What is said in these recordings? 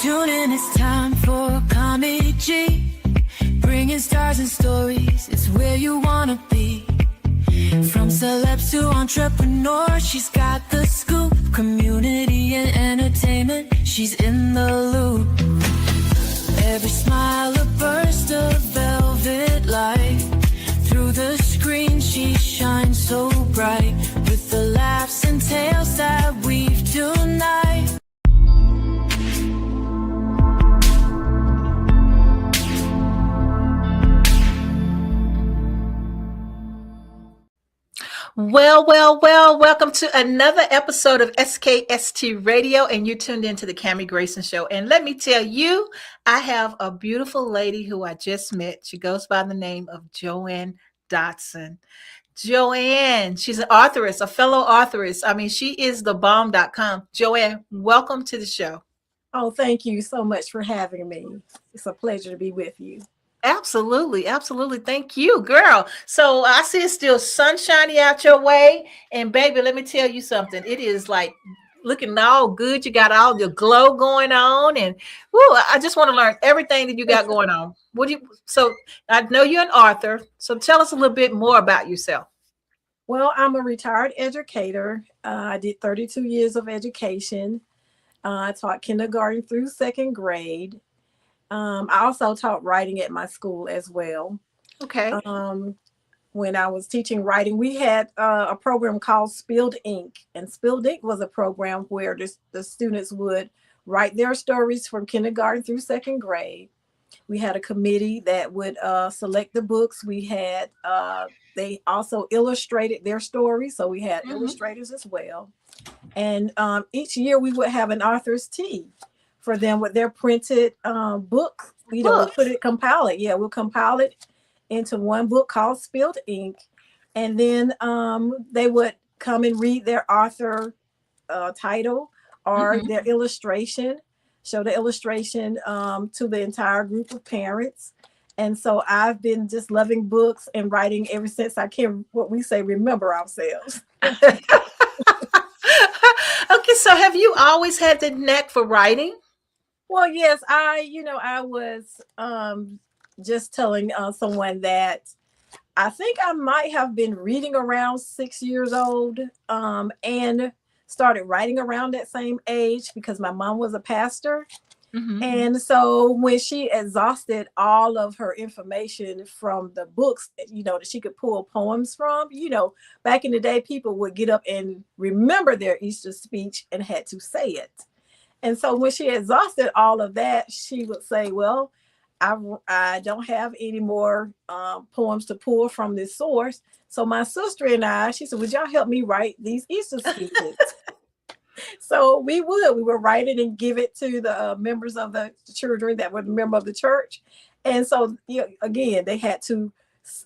Tune in, it's time for Kami G. Bringing stars and stories, it's where you wanna be. From celebs to entrepreneurs, she's got the scoop. Community and entertainment, she's in the loop. Every smile a burst of velvet light. Through the screen she shines so bright. With the laughs and tales that weave tonight. Well, welcome to another episode of SKST Radio, and you tuned into the Kami Grayson Show. And let me tell you, I have a beautiful lady who I just met. She goes by the name of JoAnn Dotson. JoAnn, she's an authoress, a fellow authoress. I mean, she is the bomb.com. JoAnn, welcome to the show. Oh, thank you so much for having me. It's a pleasure to be with you. Absolutely. Thank you, girl. So I see it's still sunshiny out your way. And baby, let me tell you something. It is like looking all good. You got all your glow going on. And woo, I just want to learn everything that you got going on. So I know you're an author. So tell us a little bit more about yourself. Well, I'm a retired educator. I did 32 years of education. I taught kindergarten through second grade. I also taught writing at my school as well. Okay. When I was teaching writing, we had a program called Spilled Ink. And Spilled Ink was a program where the students would write their stories from kindergarten through second grade. We had a committee that would select the books. We had, they also illustrated their stories. So we had illustrators as well. And each year we would have an author's tea for them with their printed book. We'll compile it. Yeah, we'll compile it into one book called Spilled Ink. And then they would come and read their author title or their illustration, show the illustration to the entire group of parents. And so I've been just loving books and writing ever since I can, what we say, remember ourselves. Okay, so have you always had the knack for writing? Well, yes, I was just telling someone that I think I might have been reading around 6 years old and started writing around that same age because my mom was a pastor. And so when she exhausted all of her information from the books, that she could pull poems from, back in the day, people would get up and remember their Easter speech and had to say it. And so when she exhausted all of that, she would say, well, I don't have any more poems to pull from this source. So my sister and I, she said, would y'all help me write these Easter speeches? So we would write it and give it to the members of the children that were a member of the church. And so, again, they had to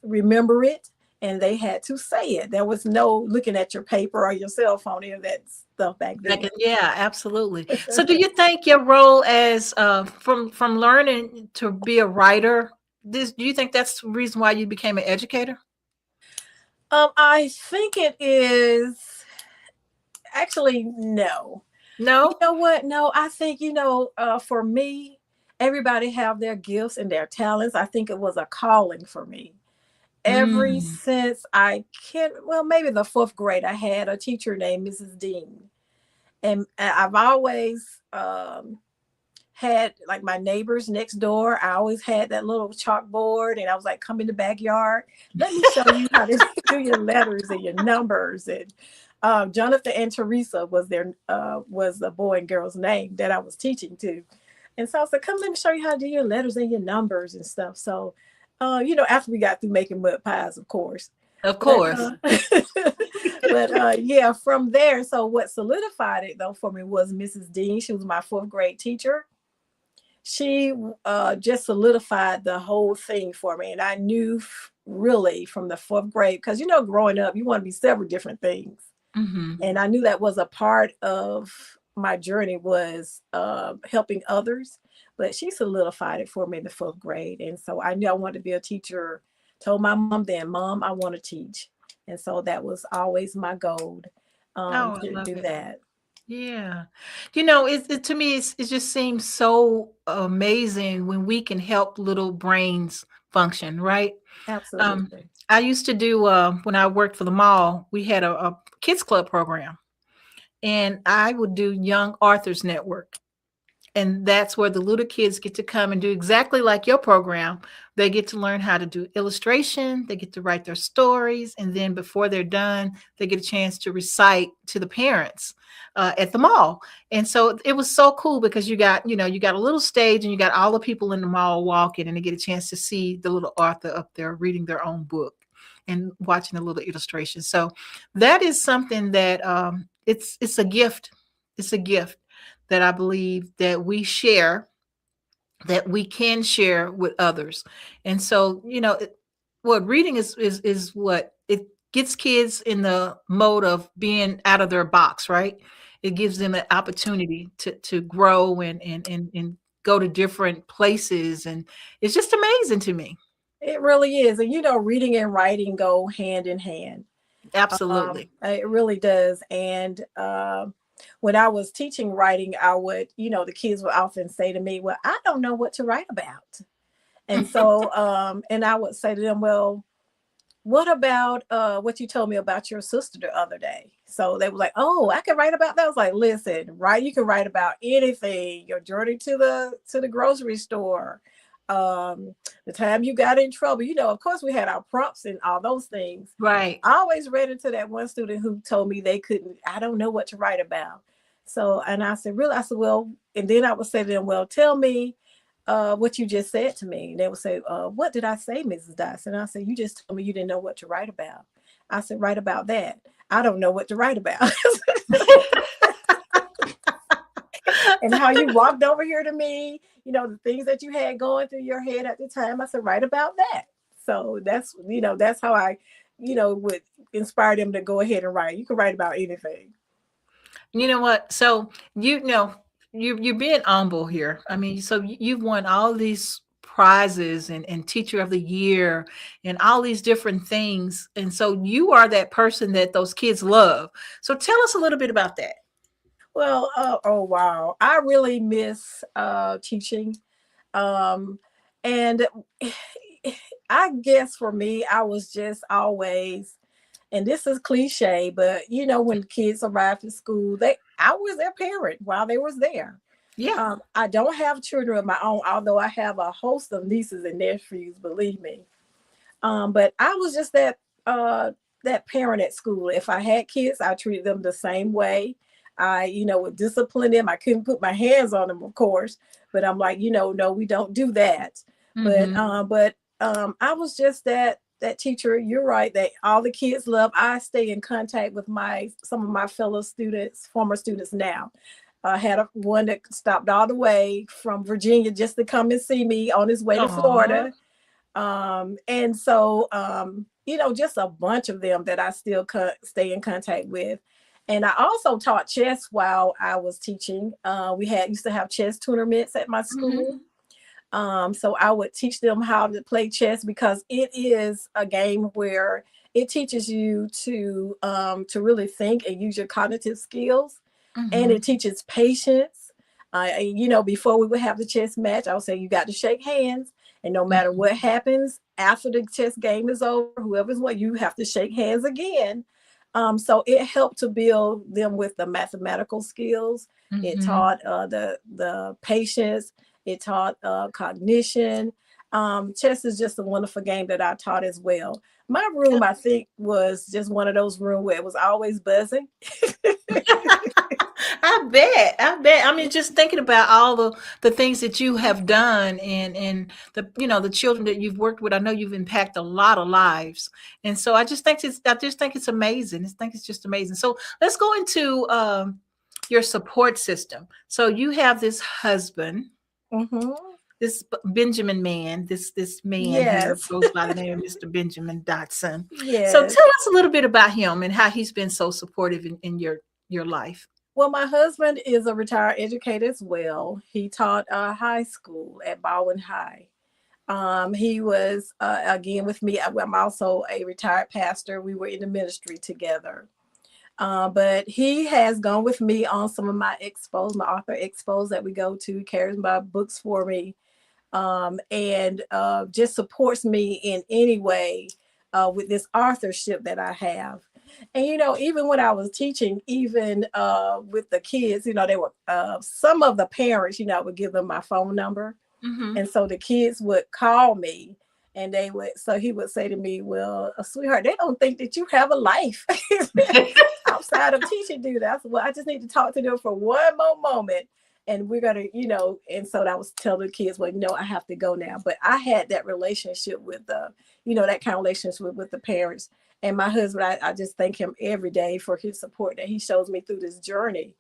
remember it and they had to say it. There was no looking at your paper or your cell phone, any of that stuff back then. Yeah, absolutely. So do you think your role as from learning to be a writer, do you think that's the reason why you became an educator? I think it is. Actually, no. No? You know what? No, I think, for me, everybody have their gifts and their talents. I think it was a calling for me. Ever since maybe the fourth grade, I had a teacher named Mrs. Dean. And I've always had like my neighbors next door. I always had that little chalkboard and I was like, come in the backyard. Let me show you how to do your letters and your numbers. And Jonathan and Teresa was the boy and girl's name that I was teaching to. And so I said, come let me show you how to do your letters and your numbers and stuff. So, after we got through making mud pies, of course. Of course. But yeah, from there. So what solidified it though for me was Mrs. Dean. She was my fourth grade teacher. She just solidified the whole thing for me. And I knew really from the fourth grade, because, growing up, you want to be several different things. And I knew that was a part of my journey was helping others. But she solidified it for me in the fourth grade. And so I knew I wanted to be a teacher. Told my mom then, Mom, I want to teach. And so that was always my goal to do that. Yeah. To me, it just seems so amazing when we can help little brains function, right? Um, Absolutely. I used to do, when I worked for the mall, we had a kids club program, and I would do Young Authors Network. And that's where the little kids get to come and do exactly like your program. They get to learn how to do illustration, they get to write their stories, and then before they're done, they get a chance to recite to the parents at the mall. And so it was so cool because you got a little stage and you got all the people in the mall walking, and they get a chance to see the little author up there reading their own book and watching a little illustration. So that is something that, it's a gift. It's a gift that I believe that we share, that we can share with others. And so, what reading is what it gets kids in the mode of being out of their box, right? It gives them an opportunity to grow and go to different places, and it's just amazing to me. It really is. And reading and writing go hand in hand. Absolutely. It really does. And when I was teaching writing, I would, the kids would often say to me, "Well, I don't know what to write about." And so, and I would say to them, "Well, what about what you told me about your sister the other day?" So they were like, "Oh, I can write about that." I was like, "Listen, right? You can write about anything. Your journey to the grocery store, the time you got in trouble. Of course, we had our prompts and all those things. Right. I always ran into that one student who told me they couldn't. I don't know what to write about. So, and I said, "Really?" I said, "Well," and then I would say to them, "Well, tell me what you just said to me." And they would say, "What did I say, Mrs. Dotson?" And I said, "You just told me you didn't know what to write about." I said, "Write about that." I don't know what to write about. And how you walked over here to me, the things that you had going through your head at the time. I said, "Write about that." So that's how I, would inspire them to go ahead and write. You can write about anything. You know what? So you're being humble here. I mean, so you've won all these prizes and teacher of the year and all these different things. And so you are that person that those kids love. So tell us a little bit about that. Well, oh wow, I really miss teaching, um, and I guess for me, I was just always, and this is cliche, but when kids arrived at school, I was their parent while they was there. Yeah. I don't have children of my own, although I have a host of nieces and nephews, believe me. But I was just that parent at school. If I had kids, I treated them the same way. I, would discipline them. I couldn't put my hands on them, of course, but I'm like, no, we don't do that. But Hmm. I was just that teacher. You're right. That all the kids love. I stay in contact with some of my fellow students, former students now. I had one that stopped all the way from Virginia just to come and see me on his way to Oh, Florida. And so, just a bunch of them that I still stay in contact with. And I also taught chess while I was teaching. We used to have chess tournaments at my school. hmm. So I would teach them how to play chess because it is a game where it teaches you to really think and use your cognitive skills, and it Hmm. teaches patience. Before we would have the chess match, I would say you got to shake hands, and no matter what Hmm. happens after the chess game is over, whoever's won, you have to shake hands again. So it helped to build them with the mathematical skills. It Hmm. taught the patience. It taught cognition. Chess is just a wonderful game that I taught as well. My room, I think, was just one of those rooms where it was always buzzing. I bet. I bet. I mean, just thinking about all the things that you have done and the the children that you've worked with, I know you've impacted a lot of lives. And so I just think it's amazing. I think it's just amazing. So let's go into your support system. So you have this husband, Hmm. this Benjamin man, this man here Yes. goes by the name of Mr. Benjamin Dotson. So Yes. tell us a little bit about him and how he's been so supportive in your life. Well, my husband is a retired educator as well. He taught high school at Baldwin High. He was, again, with me. I'm also a retired pastor. We were in the ministry together. But he has gone with me on some of my expos, my author expos that we go to, carries my books for me, and just supports me in any way with this authorship that I have. And, even when I was teaching, even with the kids, they were, some of the parents, I would give them my phone number. Mm-hmm. And so the kids would call me and so he would say to me, well, sweetheart, they don't think that you have a life outside of teaching, do that. Well, I just need to talk to them for one more moment. And we're going to, and so I was telling the kids, well, I have to go now. But I had that relationship with that kind of relationship with the parents. And my husband, I just thank him every day for his support that he shows me through this journey.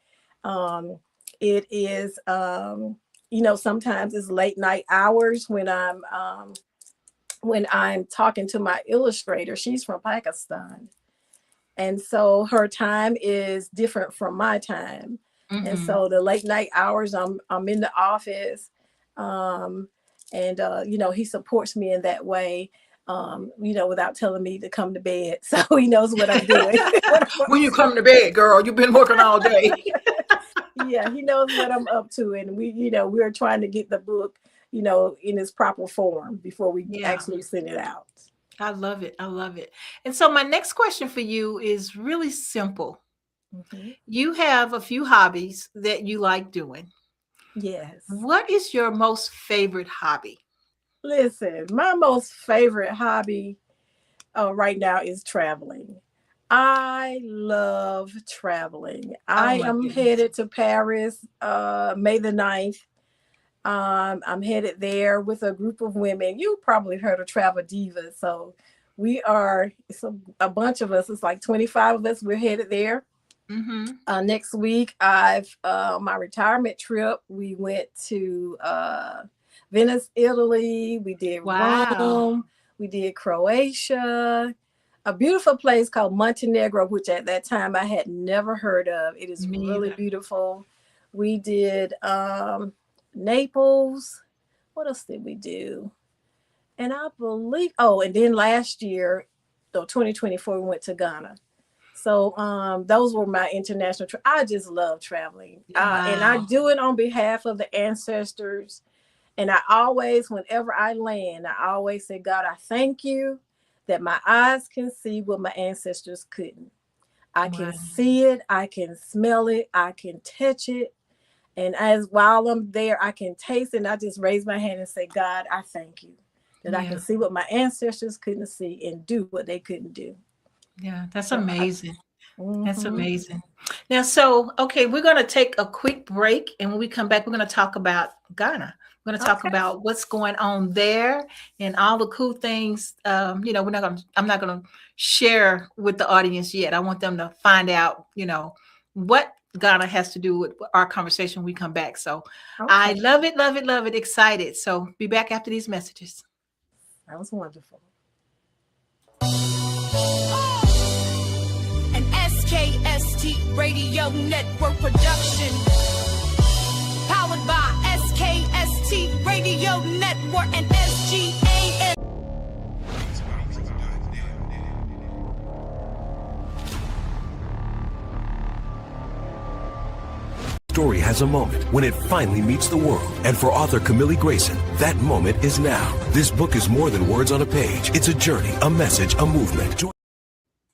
It is, sometimes it's late night hours when I'm talking to my illustrator. She's from Pakistan. And so her time is different from my time. Mm-hmm. And so the late night hours, I'm in the office, and he supports me in that way, without telling me to come to bed. So he knows what I'm doing. When you come to bed, girl, you've been working all day. Yeah, he knows what I'm up to. And we're trying to get the book, in its proper form before we actually send it out. I love it. I love it. And so my next question for you is really simple. Mm-hmm. You have a few hobbies that you like doing. Yes. What is your most favorite hobby? Listen, my most favorite hobby right now is traveling. I love traveling. I am headed to Paris May the 9th. I'm headed there with a group of women. You probably heard of Travel Divas. So it's a bunch of us. It's like 25 of us. We're headed there. Mm-hmm. Next week, my retirement trip. We went to Venice, Italy. We did Rome. We did Croatia. A beautiful place called Montenegro, which at that time I had never heard of. It is really beautiful. We did Naples. What else did we do? And I believe, and then last year, 2024, we went to Ghana. So those were my international trips. I just love traveling. And I do it on behalf of the ancestors. And I always, whenever I land, I always say, God, I thank you that my eyes can see what my ancestors couldn't. I can see it. I can smell it. I can touch it. And while I'm there, I can taste it. And I just raise my hand and say, God, I thank you that I can see what my ancestors couldn't see and do what they couldn't do. Yeah, that's amazing. That's amazing. Now, we're going to take a quick break. And when we come back, we're going to talk about Ghana. We're going to talk about what's going on there and all the cool things. I'm not going to share with the audience yet. I want them to find out, what Ghana has to do with our conversation when we come back. So I love it, love it, love it. Excited. So be back after these messages. That was wonderful. An SKST Radio Network production. Powered by SKST Radio Network and SGAN. Story has a moment when it finally meets the world. And for author Kami Grayson, that moment is now. This book is more than words on a page. It's a journey, a message, a movement.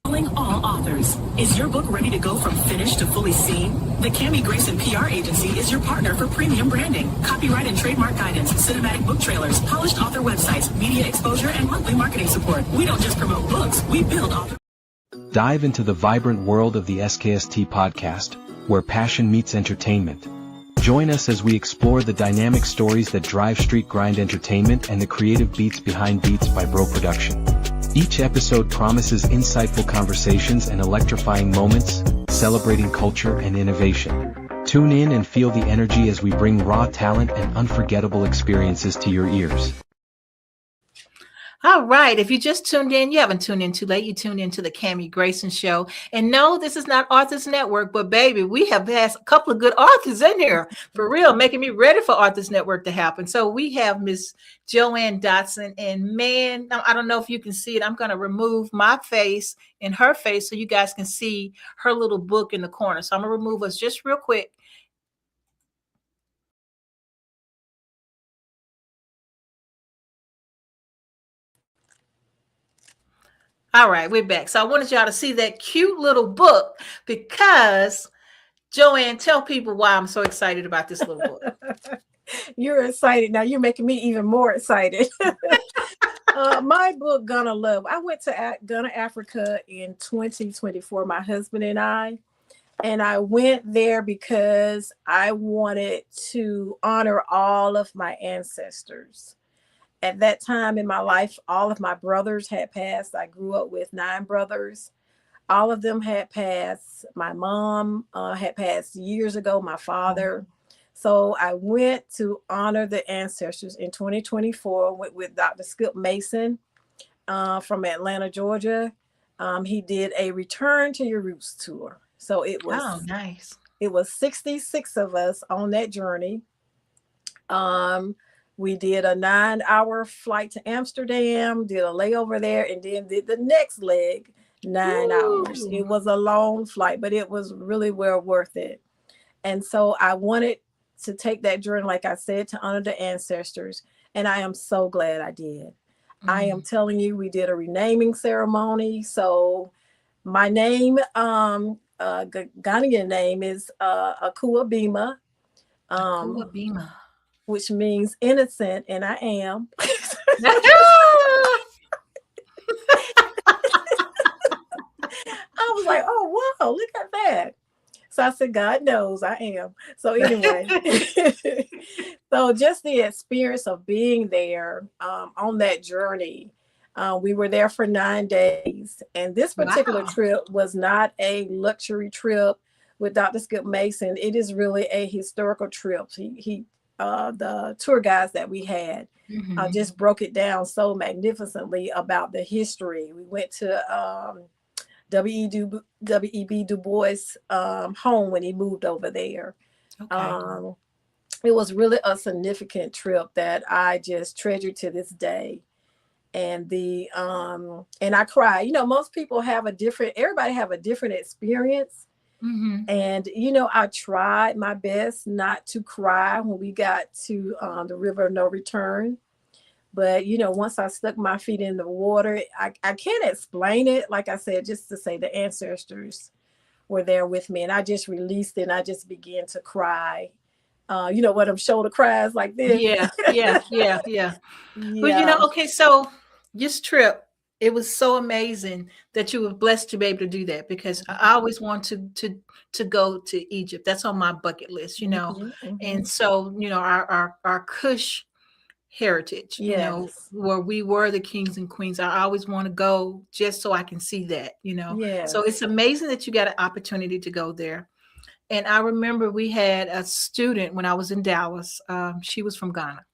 Calling all authors. Is your book ready to go from finished to fully seen? The Kami Grayson PR agency is your partner for premium branding, copyright and trademark guidance, cinematic book trailers, polished author websites, media exposure, and monthly marketing support. We don't just promote books, we build authors. Dive into the vibrant world of the SKST podcast, where passion meets entertainment. Join us as we explore the dynamic stories that drive street grind entertainment and the creative beats behind Beats by Bro Production. Each episode promises insightful conversations and electrifying moments, celebrating culture and innovation. Tune in and feel the energy as we bring raw talent and unforgettable experiences to your ears. All right. If you just tuned in, you haven't tuned in too late. You tuned into the Kami Grayson Show. And no, this is not Authors Network, but baby, we have had a couple of good authors in here for real, making me ready for Authors Network to happen. So we have Miss JoAnn Dotson. And man, now, I don't know if you can see it. I'm going to remove my face and her face so you guys can see her little book in the corner. So I'm going to remove us just real quick. All right, we're back. So I wanted y'all to see that cute little book because JoAnn, tell people why I'm so excited about this little book. You're excited. Now you're making me even more excited. My book, Gonna Love. I went to Ghana, Africa in 2024, my husband and I went there because I wanted to honor all of my ancestors. At that time in my life, all of my brothers had passed. I grew up with 9 brothers. All of them had passed. My mom had passed years ago, my father. So I went to honor the ancestors in 2024 with Dr. Skip Mason from Atlanta, Georgia. He did a Return to Your Roots tour. So it was nice. It was 66 of us on that journey. We did a 9-hour flight to Amsterdam, did a layover there, and then did the next leg 9 hours. It was a long flight, but it was really well worth it. And so I wanted to take that journey, like I said, to honor the ancestors. And I am so glad I did. I am telling you, we did a renaming ceremony. So my name, Ghanaian name is Akua Bima. Akua Bima. Which means innocent, and I am. I was like, oh, wow, look at that. So I said, God knows I am. So anyway, so just the experience of being there on that journey. We were there for 9 days. And this particular trip was not a luxury trip with Dr. Skip Mason. It is really a historical trip. The tour guides that we had just broke it down so magnificently about the history. We went to W.E.B. Du Bois' home when he moved over there. Okay. It was really a significant trip that I just treasure to this day. And and I cry. You know, most people everybody have a different experience. And, you know, I tried my best not to cry when we got to the River of No Return. But, you know, once I stuck my feet in the water, I can't explain it. Like I said, just to say the ancestors were there with me. And I just released it and I just began to cry. You know what, shoulder cries like this. Yeah. Well, you know, okay, so this trip, it was so amazing that you were blessed to be able to do that, because I always want to go to Egypt. That's on my bucket list, you know. And so, you know, our Kush heritage, you know, where we were the kings and queens. I always want to go just so I can see that, you know. So it's amazing that you got an opportunity to go there. And I remember we had a student when I was in Dallas. She was from Ghana.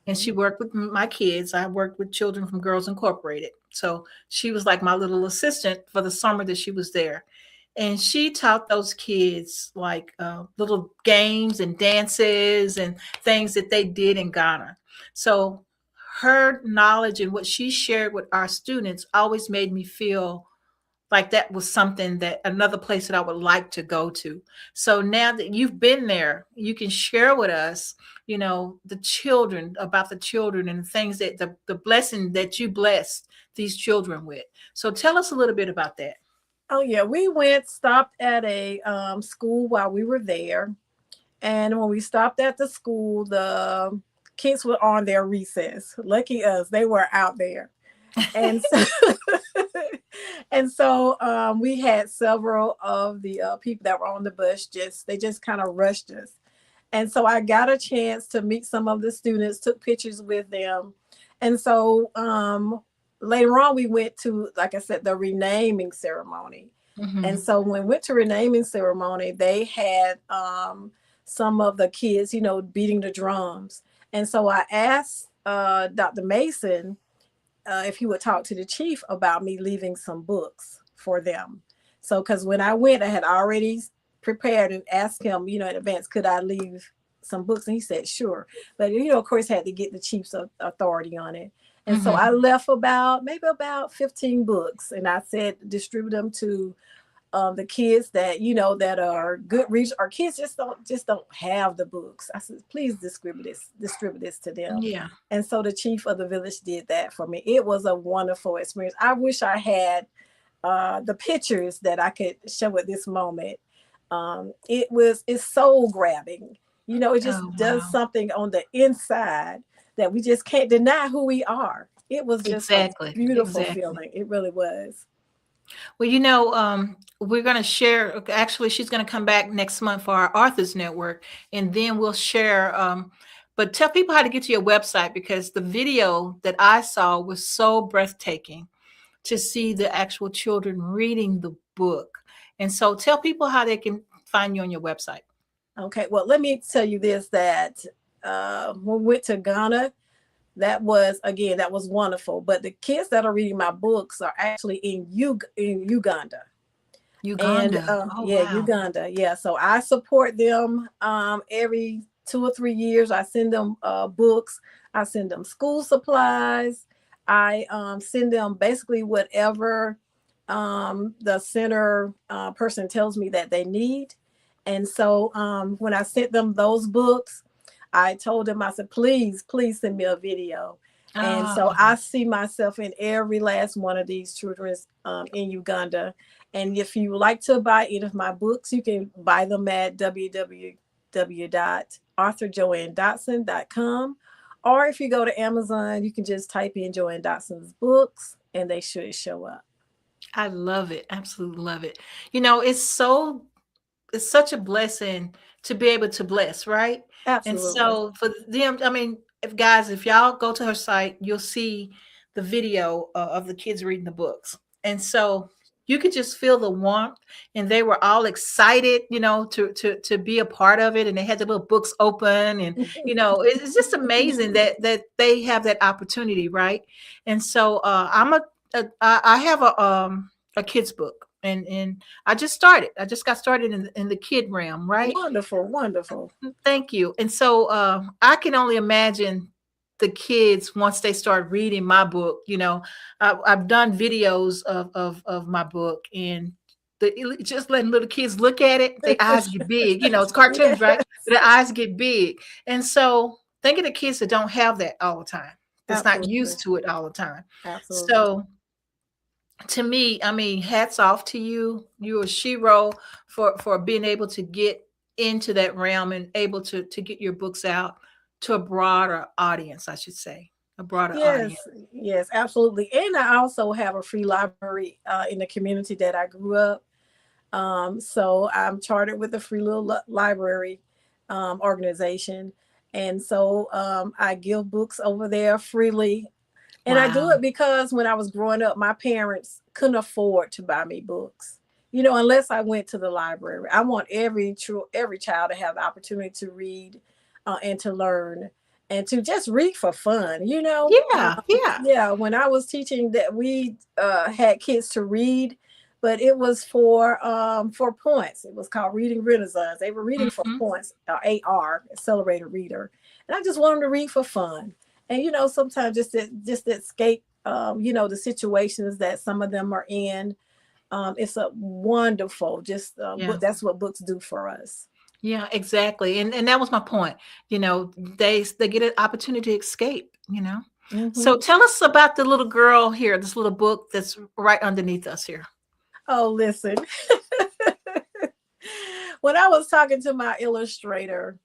And she worked with my kids. I worked with children from Girls Incorporated. So she was like my little assistant for the summer that she was there. And she taught those kids like little games and dances and things that they did in Ghana. So her knowledge and what she shared with our students always made me feel like that was something, that another place that I would like to go to. So now that you've been there, you can share with us, you know, about the children and things that the blessing that you blessed these children with. So tell us a little bit about that. Oh yeah, we stopped at a school while we were there. And when we stopped at the school, the kids were on their recess. Lucky us, they were out there. And so, we had several of the people that were on the bus. They just kind of rushed us. And so I got a chance to meet some of the students, took pictures with them. And so later on, we went to, like I said, the renaming ceremony. And so when we went to renaming ceremony, they had some of the kids, you know, beating the drums. And so I asked Dr. Mason, if he would talk to the chief about me leaving some books for them. So, because when I went, I had already prepared and asked him, in advance, could I leave some books? And he said, sure. But, of course, had to get the chief's authority on it. And so I left maybe about 15 books. And I said, distribute them to the kids that, that are good readers, or kids just don't have the books. I said, please distribute this to them. Yeah. And so the chief of the village did that for me. It was a wonderful experience. I wish I had the pictures that I could show at this moment. It's soul grabbing. It just does something on the inside that we just can't deny who we are. It was just a beautiful feeling. It really was. Well, we're going to share. Actually, she's going to come back next month for our Authors Network, and then we'll share. But tell people how to get to your website, because the video that I saw was so breathtaking to see the actual children reading the book. And so tell people how they can find you on your website. Okay. Well, let me tell you this, that when we went to Ghana, that was wonderful. But the kids that are reading my books are actually in Uganda. Uganda. And, Uganda. Yeah. So I support them every 2 or 3 years. I send them books. I send them school supplies. I send them basically whatever the center person tells me that they need. And so when I sent them those books, I told them, I said, please send me a video. And so I see myself in every last one of these children in Uganda. And if you like to buy any of my books, you can buy them at www.authorjoanndotson.com. Or if you go to Amazon, you can just type in JoAnn Dotson's books and they should show up. I love it. Absolutely love it. It's such a blessing to be able to bless, right? Absolutely. And so for them, if y'all go to her site, you'll see the video of the kids reading the books. And so you could just feel the warmth, and they were all excited, to be a part of it. And they had the little books open, and, it's just amazing that they have that opportunity. Right. And so I have a kid's book. And I just got started in the kid realm, right? Wonderful. Thank you. And so I can only imagine the kids once they start reading my book. I've done videos of my book, and just letting little kids look at it, their eyes get big. It's cartoons, right? Their eyes get big. And so think of the kids that don't have that all the time. That's not used to it all the time. Absolutely. So to me, hats off to you. You're a shero for being able to get into that realm and able to get your books out to a broader audience, I should say. A broader audience. Yes, absolutely. And I also have a free library in the community that I grew up. So I'm chartered with a free little library organization. And so I give books over there freely. And I do it because when I was growing up, my parents couldn't afford to buy me books, unless I went to the library. I want every child to have the opportunity to read and to learn and to just read for fun, Yeah. When I was teaching, that we had kids to read, but it was for points. It was called Reading Renaissance. They were reading for points, AR, Accelerated Reader. And I just want them to read for fun. And, sometimes just to escape, the situations that some of them are in. It's a wonderful, that's what books do for us. Yeah, exactly. And that was my point. They get an opportunity to escape, So tell us about the little girl here, this little book that's right underneath us here. Oh, listen. When I was talking to my illustrator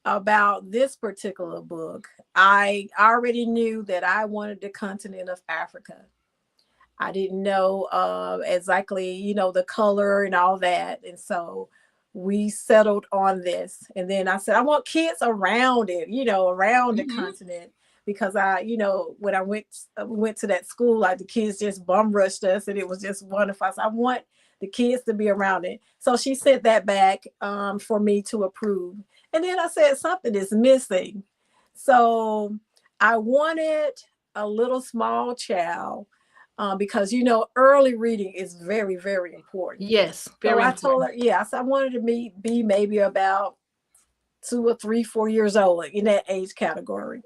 about this particular book, I already knew that I wanted the continent of Africa. I didn't know exactly, the color and all that. And so we settled on this. And then I said, I want kids around it, around the continent. Because when I went to that school, the kids just bum rushed us, and it was just wonderful. So I want the kids to be around it. So she sent that back for me to approve. And then I said, something is missing. So I wanted a little small child, because early reading is very, very important. Yes, So very I told important. her, yes, I wanted to be maybe about 2 or 3, 4 years old in that age category.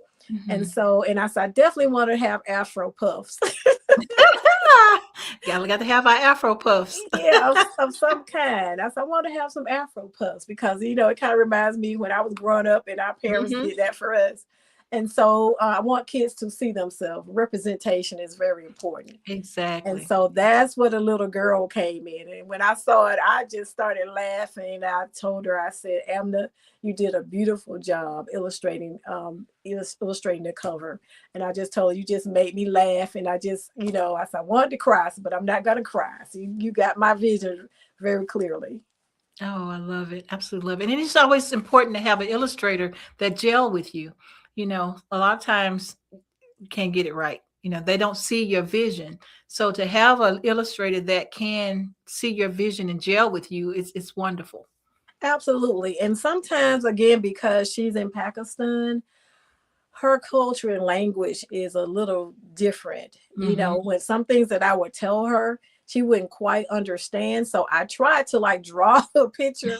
And Mhm. so, and I said, I definitely want to have Afro puffs. Got to have our Afro puffs. Yeah, of some kind. I said, I want to have some Afro puffs because, it kind of reminds me when I was growing up and our parents Mhm. did that for us. And so I want kids to see themselves. Representation is very important. And Exactly. so that's where the little girl came in. And when I saw it, I just started laughing. I told her, I said, Amna, you did a beautiful job illustrating the cover. And I just told her, you just made me laugh. And I just, I said, I wanted to cry, but I'm not going to cry. So you got my vision very clearly. Oh, I love it. Absolutely love it. And it's always important to have an illustrator that gel with you. A lot of times you can't get it right. They don't see your vision. So to have an illustrator that can see your vision and gel with you, it's wonderful. Absolutely. And sometimes, again, because she's in Pakistan, her culture and language is a little different. Hmm. When some things that I would tell her, she wouldn't quite understand. So I tried to like draw a picture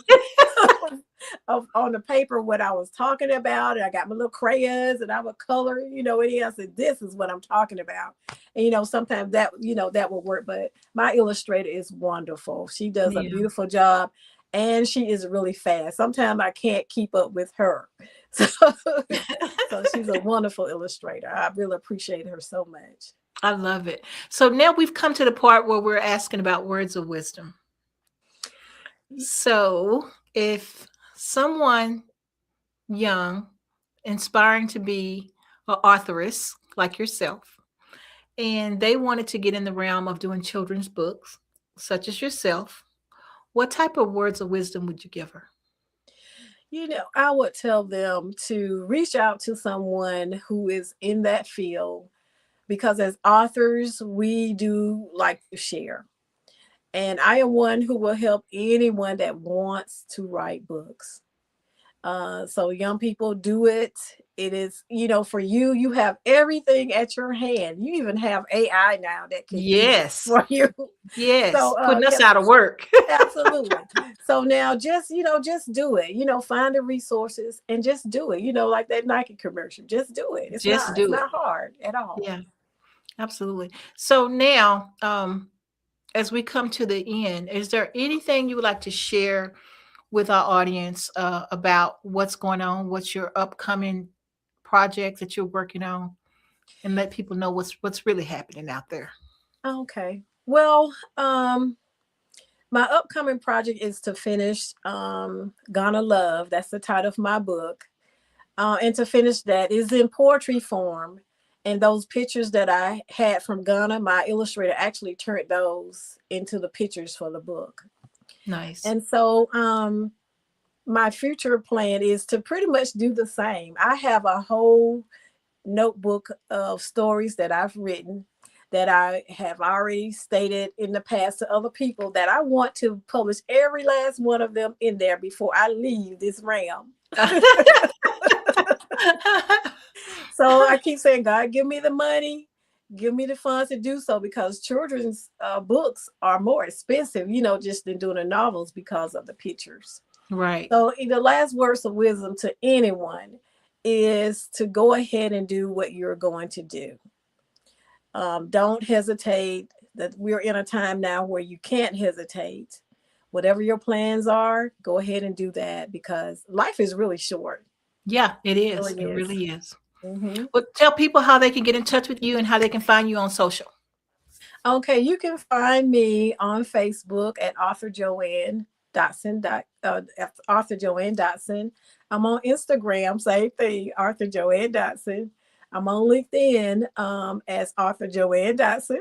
of on the paper what I was talking about. And I got my little crayons and I would color, it in. I said, this is what I'm talking about. And sometimes that will work. But my illustrator is wonderful. She does a Yeah. beautiful job and she is really fast. Sometimes I can't keep up with her. So, so she's a wonderful illustrator. I really appreciate her so much. I love it. So now we've come to the part where we're asking about words of wisdom. So if someone young, inspiring to be an authoress like yourself, and they wanted to get in the realm of doing children's books, such as yourself, what type of words of wisdom would you give her? I would tell them to reach out to someone who is in that field because as authors, we do like to share. And I am one who will help anyone that wants to write books. So young people do it. It is, for you, you have everything at your hand. You even have AI now that can do it Yes. for you. Yes. So Putting us yes, out of work. absolutely. So now just do it. Find the resources and just do it. Like that Nike commercial. Just do it. It's Just not, it's do it. not hard at all. Yeah, absolutely. So now, as we come to the end, is there anything you would like to share with our audience about what's going on, what's your upcoming projects that you're working on, and let people know what's really happening out there? Okay. Well, my upcoming project is to finish Gonna Love. That's the title of my book. And to finish that is in poetry form. And those pictures that I had from Ghana, my illustrator actually turned those into the pictures for the book. Nice. And so my future plan is to pretty much do the same. I have a whole notebook of stories that I've written that I have already stated in the past to other people that I want to publish every last one of them in there before I leave this realm. So I keep saying, God, give me the money, give me the funds to do so because children's books are more expensive, just than doing the novels because of the pictures. Right. So the last words of wisdom to anyone is to go ahead and do what you're going to do. Don't hesitate. That we're in a time now where you can't hesitate. Whatever your plans are, go ahead and do that because life is really short. Yeah, it It is. really It is. really is. Mm-hmm. Well, tell people how they can get in touch with you and how they can find you on social. Okay, you can find me on Facebook at author JoAnn Dotson. Author JoAnn Dotson. I'm on Instagram, same thing, Author JoAnn Dotson. I'm on LinkedIn as Author JoAnn Dotson.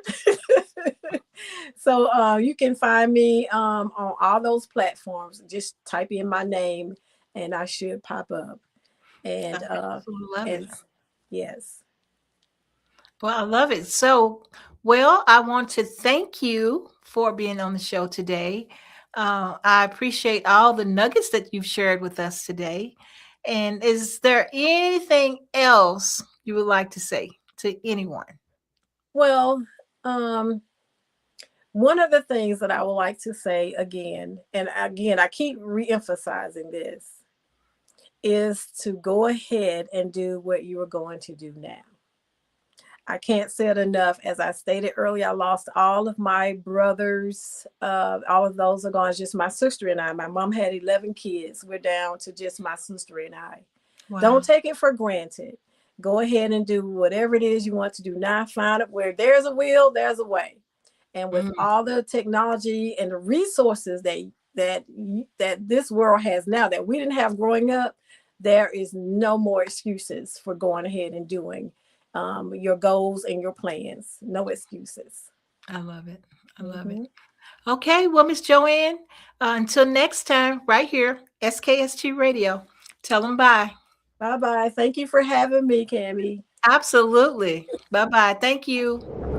So you can find me on all those platforms. Just type in my name, and I should pop up. I And absolutely love it. and yes. Well, I love it. So, well, I want to thank you for being on the show today. I appreciate all the nuggets that you've shared with us today. And is there anything else you would like to say to anyone? Well, one of the things that I would like to say again, and again, I keep re-emphasizing this, is to go ahead and do what you are going to do now. I can't say it enough. As I stated earlier, I lost all of my brothers. All of those are gone. It's just my sister and I. My mom had 11 kids. We're down to just my sister and I. Wow. Don't take it for granted. Go ahead and do whatever it is you want to do now. Find it where there's a will, there's a way. And with all the technology and the resources that this world has now that we didn't have growing up, there is no more excuses for going ahead and doing your goals and your plans. No excuses. I love it. I love it. Okay, well, Miss JoAnn, until next time, right here, SKST Radio. Tell them bye. Bye-bye. Thank you for having me, Kami. Absolutely. Bye-bye. Thank you.